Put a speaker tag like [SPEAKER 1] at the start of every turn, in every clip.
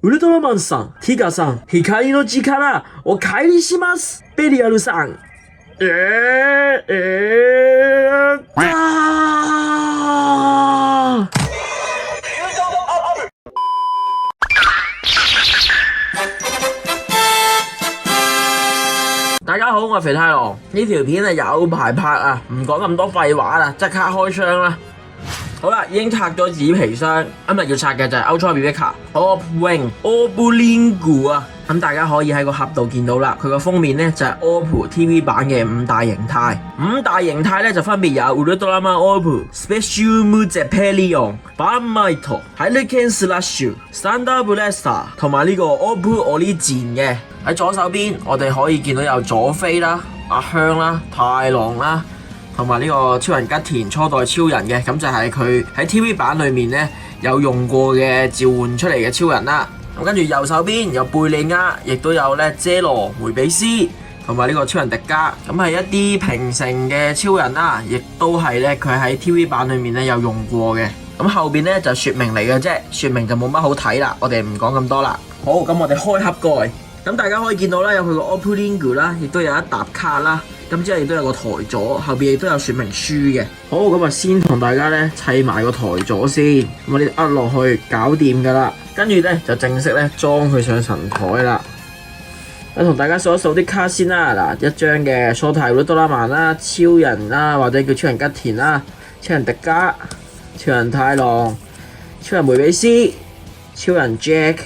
[SPEAKER 1] ウルトラマンさん、ティガさん、光の力、お帰りします。ベリアルさん。大家好，我係肥太郎。呢條片係有排拍啊，唔講咁多廢話啦，即刻開箱啦！好啦，已經拆咗紙皮箱，今日要拆嘅就係 Ultra Rebecca Orb Wing Orblingu 啊！咁大家可以喺個盒度見到啦，佢個封面呢就係 Orb TV 版嘅5大形態。5大形態呢就分別有 Ultraman Orb、Special Zeppelion、Barmito、Hurricane Slash、Thunder Blaster 同埋呢個 Orb Origin 嘅。喺左手邊，我哋可以見到有佐菲啦、阿香啦、太郎啦。同埋呢個超人吉田初代超人嘅，咁就係佢喺 TV 版裏面呢有用過嘅召喚出嚟嘅超人啦。咁跟住右手邊有貝利亞，亦都有咧遮羅梅比斯同埋呢個超人迪迦，咁係一啲平成嘅超人啦，亦都係咧佢喺 TV 版裏面咧有用過嘅。咁後邊咧就説明嚟嘅啫，説明就冇乜好睇啦，我哋唔講咁多啦。好，咁我哋開盒蓋，咁大家可以見到啦，有佢個 Orblingu 啦，亦都有一沓卡啦。咁之後亦都有個台座，後邊亦都有說明書嘅。好，咁啊先同大家咧砌埋個台座先，咁我哋壓落去搞掂噶啦。跟住咧就正式咧裝佢上神台啦。我同大家數一數啲卡先啦。嗱，一張嘅初代烏魯多拉曼啦、超人啦，或者叫超人吉田啦、超人迪迦、超人太郎、超人梅比斯、超人 Jack，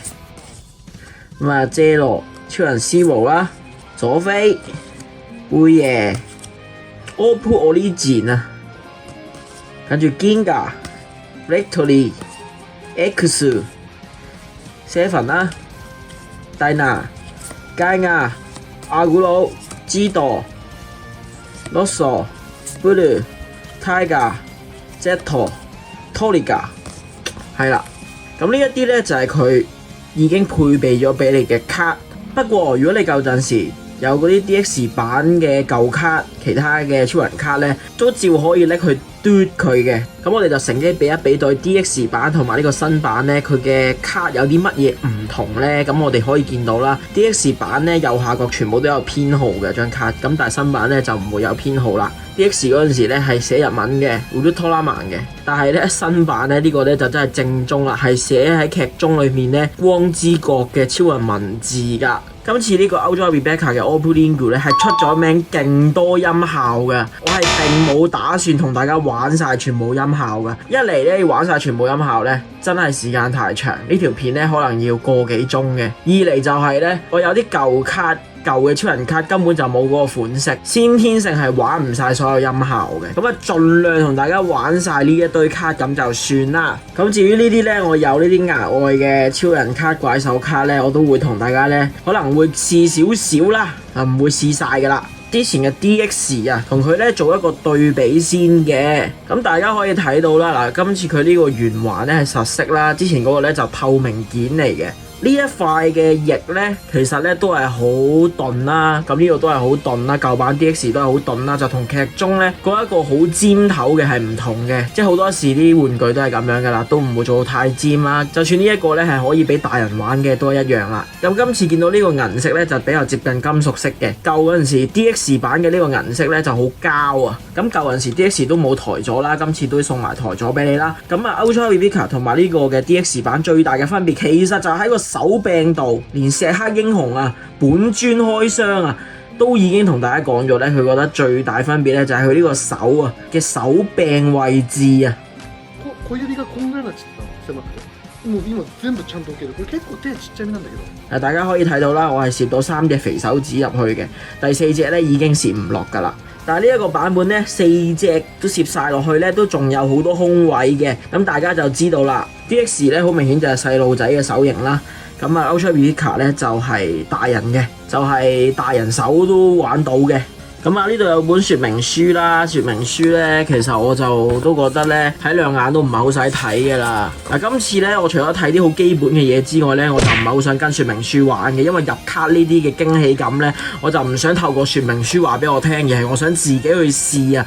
[SPEAKER 1] 咁啊遮羅、超人斯毛啦、佐菲。貝爺 Orb Origin 啊，跟住 Ginga、Victory、X、Seven 啦、Dyna、佳亞、阿古魯、知道、Loso、Blue、Tiger、Zeto、Toliga， 係啦。咁呢一啲咧就係佢已經配備咗俾你嘅卡。不過如果你舊陣時有嗰啲 DX 版嘅舊卡，其他嘅超人卡呢，都照可以拎去嘟佢嘅。咁我哋就乘機比一比對 DX 版同埋呢個新版呢，佢嘅卡有啲乜嘢唔同呢？咁我哋可以見到啦 ，DX 版呢右下角全部都有編號嘅張卡，咁但係新版呢就唔會有編號啦。DX 嗰陣時呢係寫日文嘅 Ultraman 嘅，但係呢新版呢呢個呢就真係正宗啦，係寫喺劇中裏面呢光之國嘅超人文字㗎。今次呢個 Ultra Rebecca 嘅 Orblingu 咧係出咗名勁多音效嘅，我係並冇打算同大家玩晒全部音效嘅。一嚟咧要玩晒全部音效咧，真係時間太長，呢條片咧可能要個幾鐘嘅。二嚟就係咧，我有啲舊卡。舊嘅超人卡根本就冇嗰個款式，先天性係玩唔晒所有音效嘅，咁啊盡量同大家玩晒呢一堆卡咁就算啦。咁至於呢啲呢，我有呢啲額外嘅超人卡、怪獸卡呢，我都會同大家呢可能會試少少啦，唔會試晒噶啦。之前嘅 DX 啊，同佢呢做一個對比先嘅，咁大家可以睇到啦。嗱，今次佢呢個圓環呢係實色啦，之前嗰個呢就透明件嚟嘅。呢一塊嘅翼呢，其實呢都係好鈍啦，咁呢個都係好鈍啦，舊版 DX 都係好鈍啦，就同劇中呢嗰一個好尖頭嘅係唔同嘅，即係好多時啲玩具都係咁樣噶啦，都唔會做到太尖啦。就算呢一個呢係可以俾大人玩嘅都係一樣啦。咁今次見到呢個銀色呢，就比較接近金屬色嘅，舊嗰陣時 DX 版嘅呢個銀色呢就好膠啊。咁舊陣時 DX 都冇台座啦，今次都送埋台座俾你啦。咁啊 Ultra Rebecca 同埋呢個嘅 DX 版最大嘅分別，其實就喺個手柄度，連石黑英雄啊本尊開箱啊都已經同大家講咗咧，佢覺得最大分別咧就係佢呢個手啊嘅手柄位置啊。
[SPEAKER 2] 小指がこんぐらいになっちゃった狭くて、もう今全部ちゃんと置ける。これ結構手ちっちゃめなんだけど。大
[SPEAKER 1] 家可以睇到啦，我係攝到3隻肥手指入去嘅，第4隻咧已經攝唔落㗎啦。但係呢一個版本咧，4隻都攝晒落去咧，都仲有好多空位嘅。咁大家就知道啦 ，DX 咧好明顯就係細路仔嘅手型啦。咁啊 Ultra Rebecca 咧就係大人嘅，就係大人手都玩到嘅。咁啊呢度有本說明書啦，說明書咧其實我就都覺得咧睇兩眼都唔係好使睇㗎啦。嗱，今次咧我除咗睇啲好基本嘅嘢之外咧，我就唔係好想跟說明書玩嘅，因為入卡呢啲嘅驚喜感咧，我就唔想透過說明書話俾我聽，而係我想自己去試啊。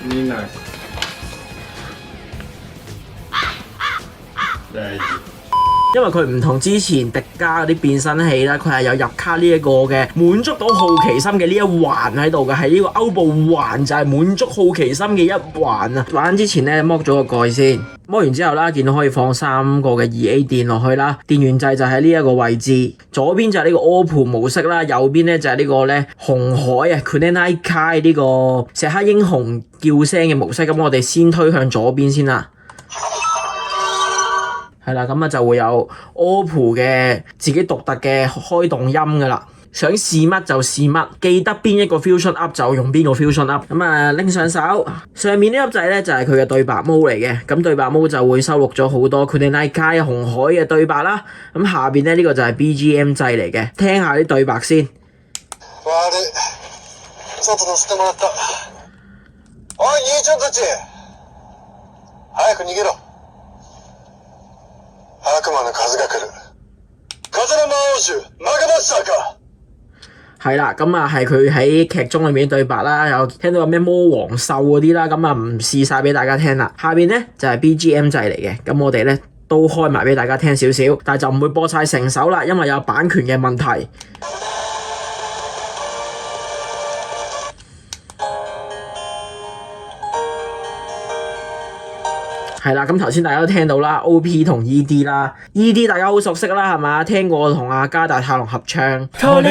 [SPEAKER 1] 因為佢唔同之前迪迦嗰啲變身器啦，佢係有入卡呢一個嘅滿足到好奇心嘅呢一環喺度嘅，係呢個歐布環就係滿足好奇心嘅一環啊！玩之前咧剝咗個蓋先，剝完之後啦，見到可以放3個嘅 2A 電落去啦，電源掣就喺呢一個位置，左邊就係呢個 OPPO 模式啦，右邊咧就係呢個咧紅海啊 Kunai Kai 呢個石黑英雄叫聲嘅模式，咁我哋先推向左邊先啦。係啦，咁啊就會有 OPPO 嘅自己獨特嘅開動音噶啦，想試乜就試乜，記得邊一個 Fusion Up 就用邊個 Fusion Up。咁啊拎上手，上面呢粒掣咧就係佢嘅對白模嚟嘅，咁對白模就會收錄咗好多 Kunai Kai 紅海嘅對白啦。咁下邊咧呢個就係 BGM 掣嚟嘅，聽下啲對白先。おい兄ちゃんたち、早く逃げろ。悪魔の風が来る。風の魔王衆、マグマスターか。係啦，咁啊係佢喺劇中裏面對白啦，有聽到有咩魔王獸嗰啲啦，咁啊唔試晒俾大家聽啦。下邊咧就係 BGM 掣嚟嘅，咁我哋咧都開埋俾大家聽少少，但係就唔會播晒成首啦，因為有版權嘅問題。係啦，咁頭先大家都聽到啦 ，OP 同 ED 啦 ，ED 大家好熟悉啦，係嘛？聽過同阿加大太郎合唱。我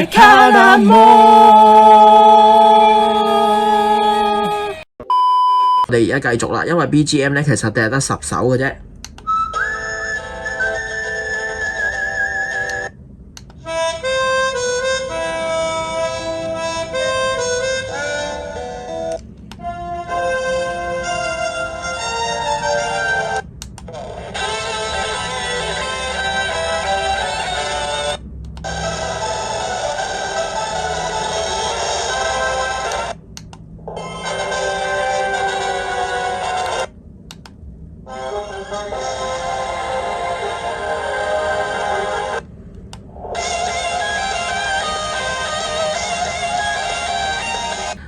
[SPEAKER 1] 哋而家繼續啦，因為 BGM 咧其實淨係得10首嘅啫。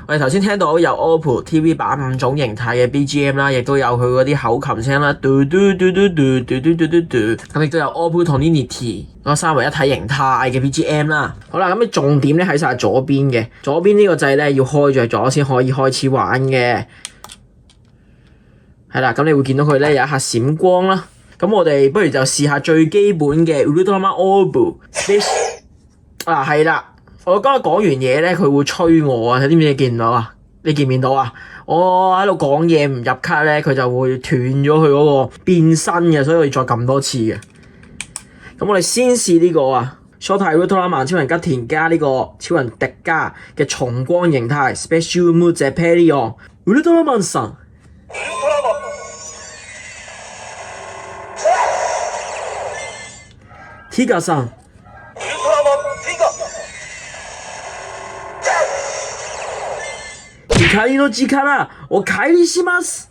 [SPEAKER 1] 我哋頭先聽到有 OPPO TV 版5種形態嘅 BGM 啦，亦都有佢嗰啲口琴聲啦，嘟嘟嘟嘟嘟嘟嘟嘟嘟嘟，咁亦都有 OPPO 同 Unity 嗰3為一體形態嘅 BGM 啦。好啦，咁你重點咧喺晒左邊嘅，左邊呢個掣咧要開着咗先可以開始玩嘅。係啦，咁你會見到佢咧有一下閃光啦。咁我哋不如就試下最基本嘅 Ultraman Orb Space 啊，係啦。我剛才講完嘢咧，佢會催我啊！你知唔知你見唔到啊？你見唔見到啊？我喺度講嘢唔入卡咧，佢就會斷咗佢嗰個變身嘅，所以我要再撳多次嘅。咁我哋先試呢個啊 ，Shota Ultraman 超人吉田加呢個超人迪迦嘅重光形態 Special Move Zeppelion Ultraman さん。Tiga さん。光の力お返りします。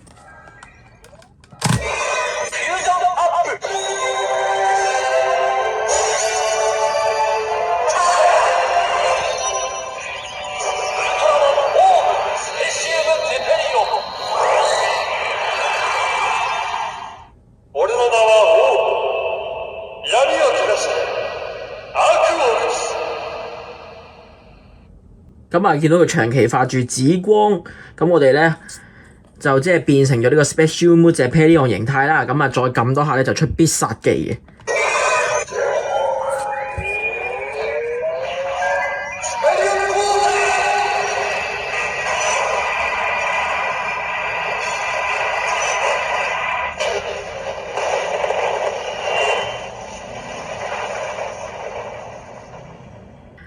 [SPEAKER 1] 俺の名は王、闇を照らし悪を打つ。咁啊，見到佢長期發住紫光，咁我哋咧就即係變成咗呢個 Special Move Zeppelion 形態啦。咁啊，再撳多下咧就出必殺技嘅。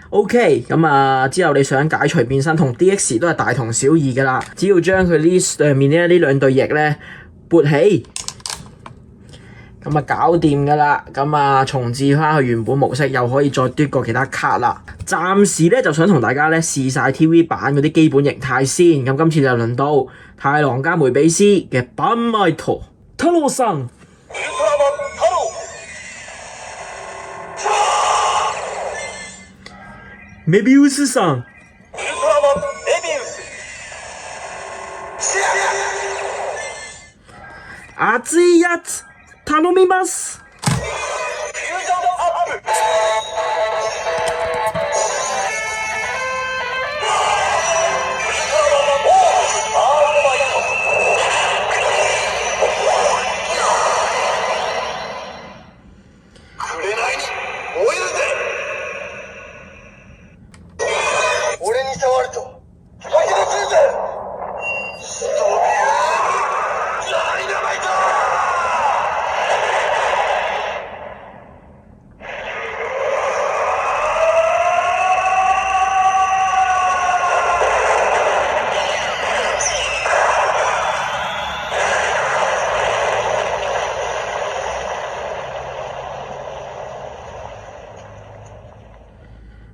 [SPEAKER 1] OK， 咁啊之後你想解除變身同 DX 都係大同小異噶啦，只要將佢呢上面呢兩對翼咧撥起，咁啊搞掂噶啦，咁啊重置翻去原本模式，又可以再嘟過其他卡啦。暫時咧就想同大家咧試晒 TV 版嗰啲基本形態先，咁今次就輪到太郎加梅比斯嘅バンマイト太郎さん。メビウスさん。ウルトラマンメビウス。熱いやつ頼みます。ウル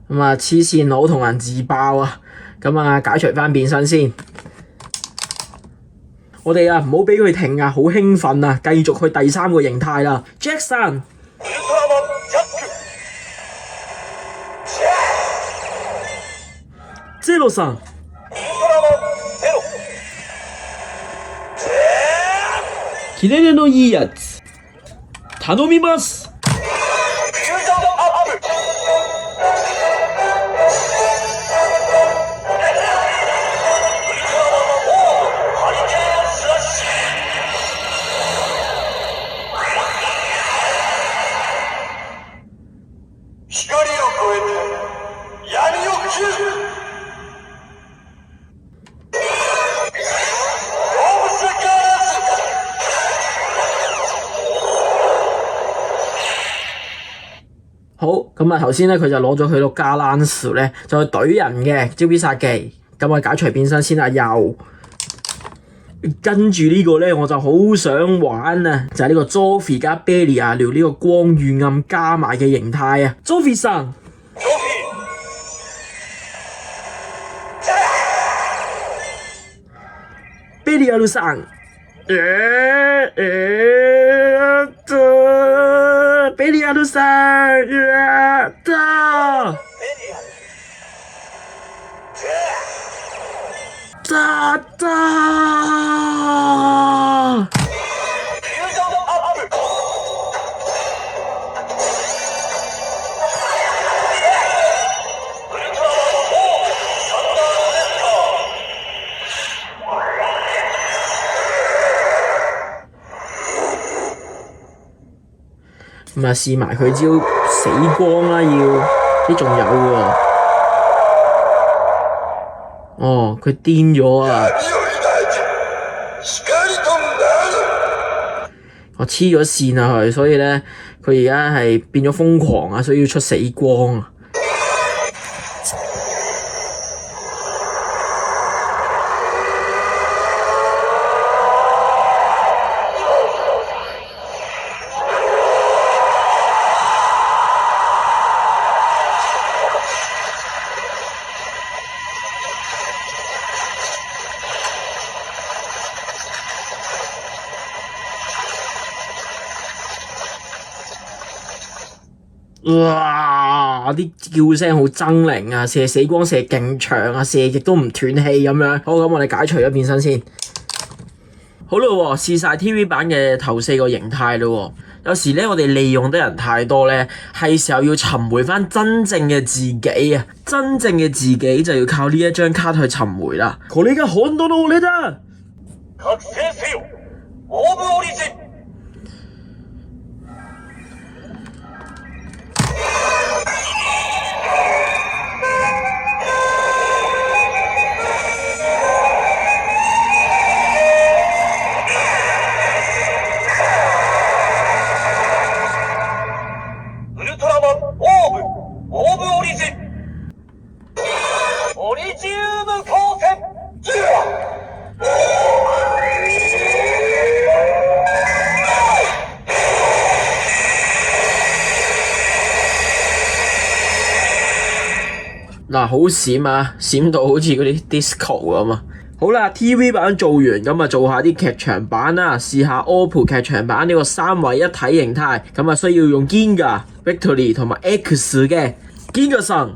[SPEAKER 1] 咁啊，黐線佬同人自爆啊！咁啊，解除翻變身先。我哋啊，唔好俾佢停啊！好興奮啊！繼續去第3個形態啦 ，Jackson。ゼロさん。キレレのいいやつ。頼みます。好，咁啊頭先咧佢就攞咗佢個加蘭士咧，就去懟人嘅招必殺技，咁啊解除變身先啊又。跟住呢個咧我就好想玩啊，就係呢個 Zoffy 加 Belia 聊呢個光與暗加埋嘅形態啊 ，Zoffy さん。Belia さん。ベリアルさん、やったー。だったー。咁啊，試埋佢招死光啦，要啲仲有喎。哦，佢癲咗啊！我黐咗線啊佢，所以咧佢而家係變咗瘋狂啊，所以要出死光啊！哇！啲叫聲好猙獰啊，射死光射勁長啊，射極都唔斷氣咁樣。好，咁我哋解除咗變身先。好啦喎，試晒 TV 版嘅頭4個形態啦喎。有時咧，我哋利用得人太多咧，係時候要尋回翻真正嘅自己啊！真正嘅自己就要靠呢一張卡去尋回啦。これが本當の俺だ。覚醒せよ、オーブオリジン。嗱，好閃啊，閃到好似嗰啲 disco 咁啊！好啦 ，TV 版做完，咁啊做下啲劇場版啦，試下 OPPO 劇場版呢個3位一體形態，咁啊需要用 Ginga、Victory 同埋 X 嘅 Ginga さん。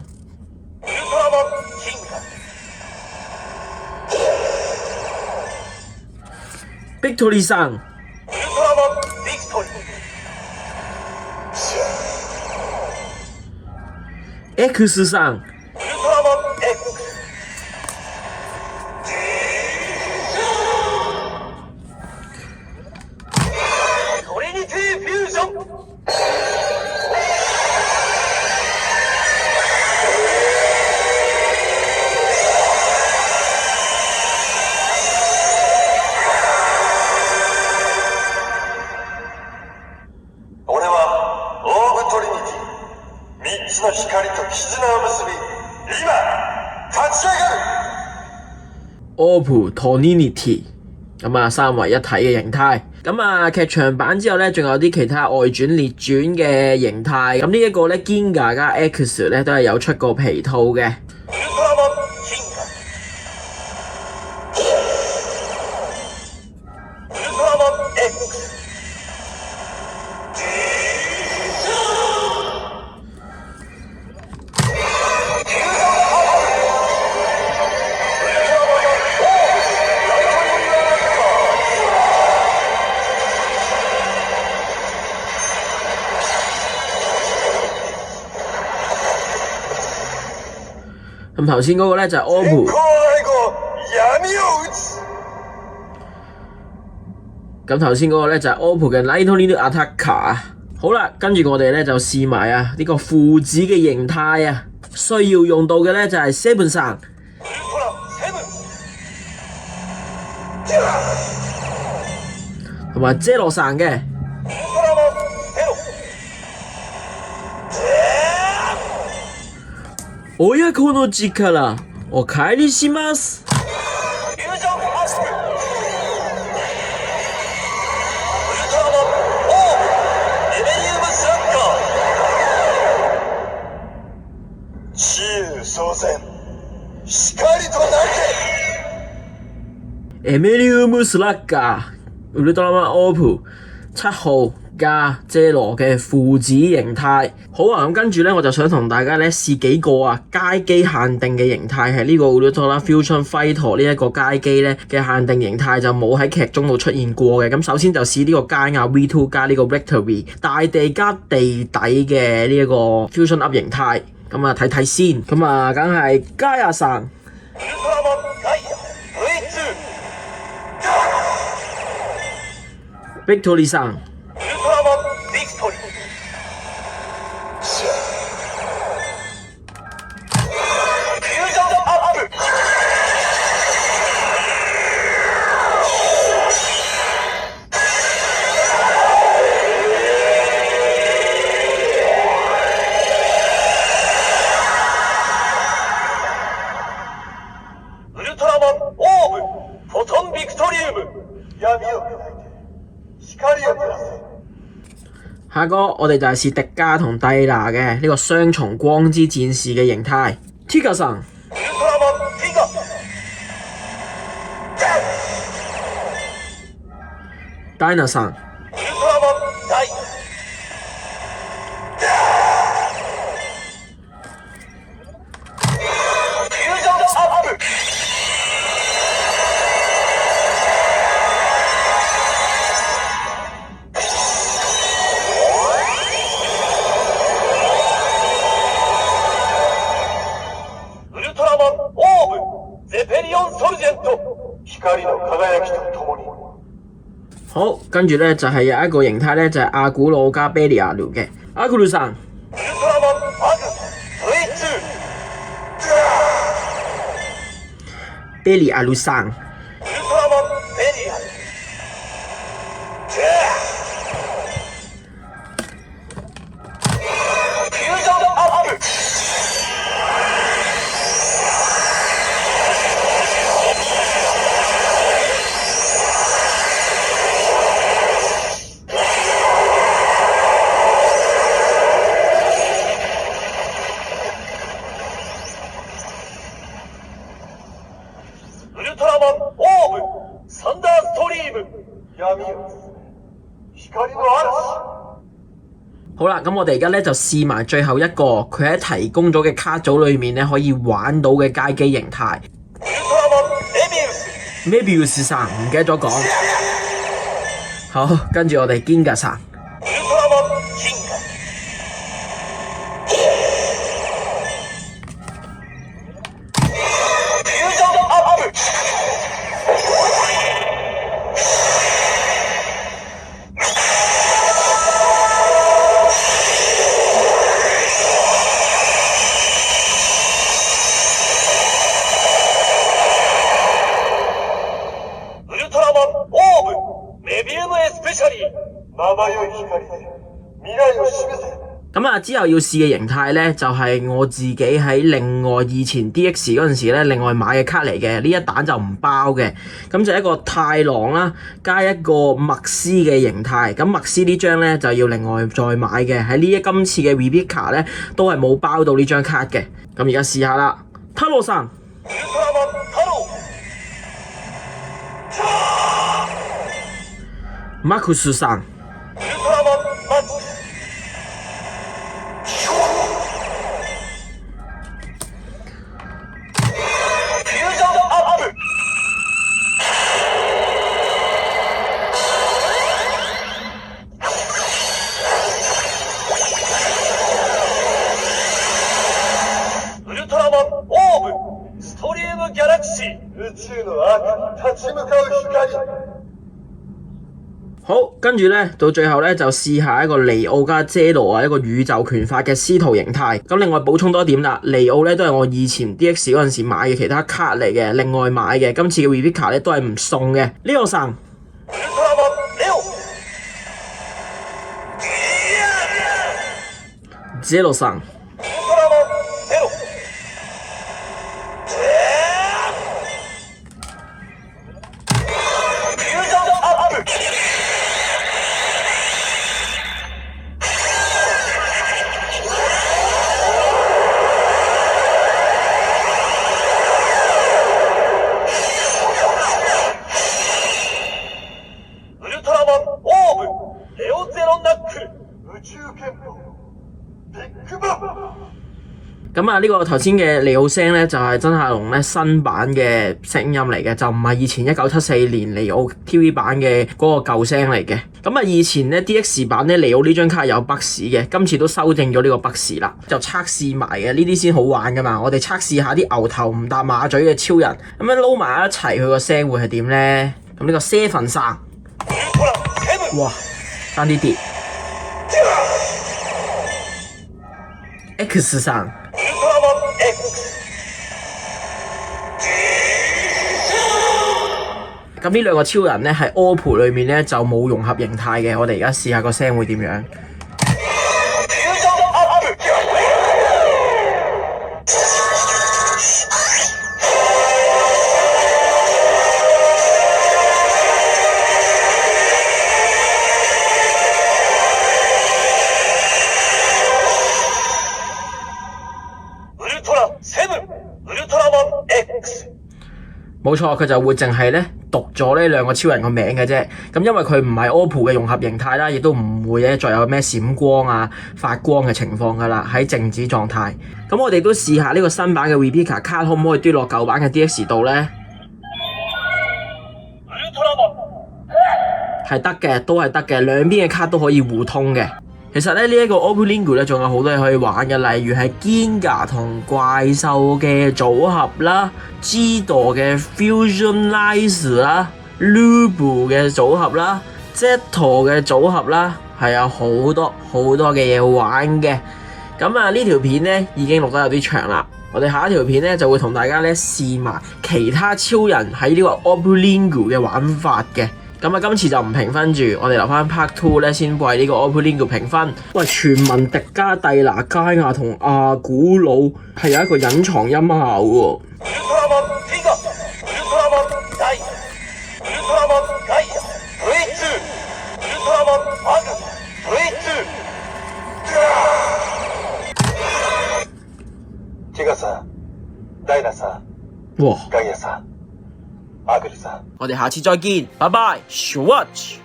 [SPEAKER 1] Victory さん。X さん。OPPO トリニティ。咁啊三位一體嘅形態。咁啊劇場版之後咧，仲有啲其他外傳列傳嘅形態。咁呢一個咧 Ginga 加 X 咧都係有出過皮套嘅。咁頭先嗰個咧就係 OP。咁頭先嗰個咧就係 OP 嘅 Lightning Attacker。好啦，跟住我哋咧就試埋啊呢個父子嘅形態啊，需要用到嘅咧就係 Seven さん同埋Zeroさん嘅。親子の力お借りします。エメリウムスラッガーウルトラマンオープ7號加遮羅嘅父子形態。好啊，咁跟住咧我就想同大家咧試幾個啊街機限定嘅形態，係呢個 Ultra Fusion Fighter 呢一個街機咧嘅限定形態就冇喺劇中度出現過嘅。咁首先就試呢個街亞 V2 加呢個 Victory 大地加地底嘅呢一個 Fusion Up 形態。咁啊睇睇先，咁啊梗係加亞さん。Victory さん。下個我哋就係試迪迦同蒂娜嘅呢個雙重光之戰士嘅形態。Tiga さん、Dyna さん、好，跟住咧就係有一個形態咧就係阿古魯加貝利亞魯嘅阿古魯さん、貝利亞魯さん、好啦，咁我哋而家咧就試埋最後一個，佢喺提供咗嘅卡組裏面咧可以玩到嘅街機形態。Mebius さん唔記得咗講。好，跟住我哋 Ginga さん。咁啊，之後要試嘅形態咧，就係我自己喺另外以前 DX 嗰陣時咧，另外買嘅卡嚟嘅。呢一彈就唔包嘅，咁就一個太郎啦，加一個麥斯嘅形態。咁麥斯呢張咧就要另外再買嘅。喺今次嘅 Replica 咧都係冇包到呢張卡嘅。咁而家試下啦，太郎さん、マクスさん、好，跟住咧到最後咧就試下一個尼奧加遮羅啊，一個宇宙拳法嘅司徒形態。咁另外補充多一點啦，尼奧咧都係我以前 DX 嗰陣時買嘅其他卡嚟嘅，另外買嘅。今次嘅 Replica 咧都係唔送嘅。呢個神ゼロさん、咁啊，呢個頭先嘅尼奧聲咧就係真夏龍咧新版嘅聲音嚟嘅，就唔係以前1974年尼奧 TV 版嘅嗰個舊聲嚟嘅。咁啊，以前咧 DX 版咧尼奧呢張卡有 bug 嘅，今次都修正咗呢個 bug 啦，就測試埋嘅，呢啲先好玩噶嘛。我哋測試下啲牛頭唔搭馬嘴嘅超人，咁樣撈埋一齊，佢個聲會係點咧？咁呢個7さん，哇，爭啲跌。X さん。咁呢兩個超人咧喺 OPPO 裏面咧就冇融合形態嘅，我哋而家試下個聲會點樣。冇錯，佢就會淨係咧讀咗呢兩個超人個名嘅啫。咁因為佢唔係 OPPO 嘅融合形態啦，亦都唔會咧再有咩閃光啊、發光嘅情況噶啦，喺靜止狀態。咁我哋都試下呢個新版嘅 Replica 卡可唔可以嘟落舊版嘅 DX 度咧？係得嘅，都係得嘅，兩邊嘅卡都可以互通嘅。其實咧呢一個 OPPO Link 咧仲有好多嘢可以玩嘅，例如係 Ginga 同怪獸嘅組合啦 ，Jido 嘅 Fusionize 啦 ，Lubu 嘅組合啦 ，Zeto 嘅組合啦，係有好多嘅嘢玩嘅。咁啊呢條片咧已經錄得有啲長啦，我哋下一條片咧就會同大家咧試埋其他超人喺呢個 OPPO Link 嘅玩法嘅。咁啊，今次就唔評分住，我哋留翻 Part 2咧先為呢個 OPPO Link 評分。喂，傳聞迪加蒂拿加亞同阿古魯係有一個隱藏音效喎。哇！我哋下次再見，拜拜 ，Swatch。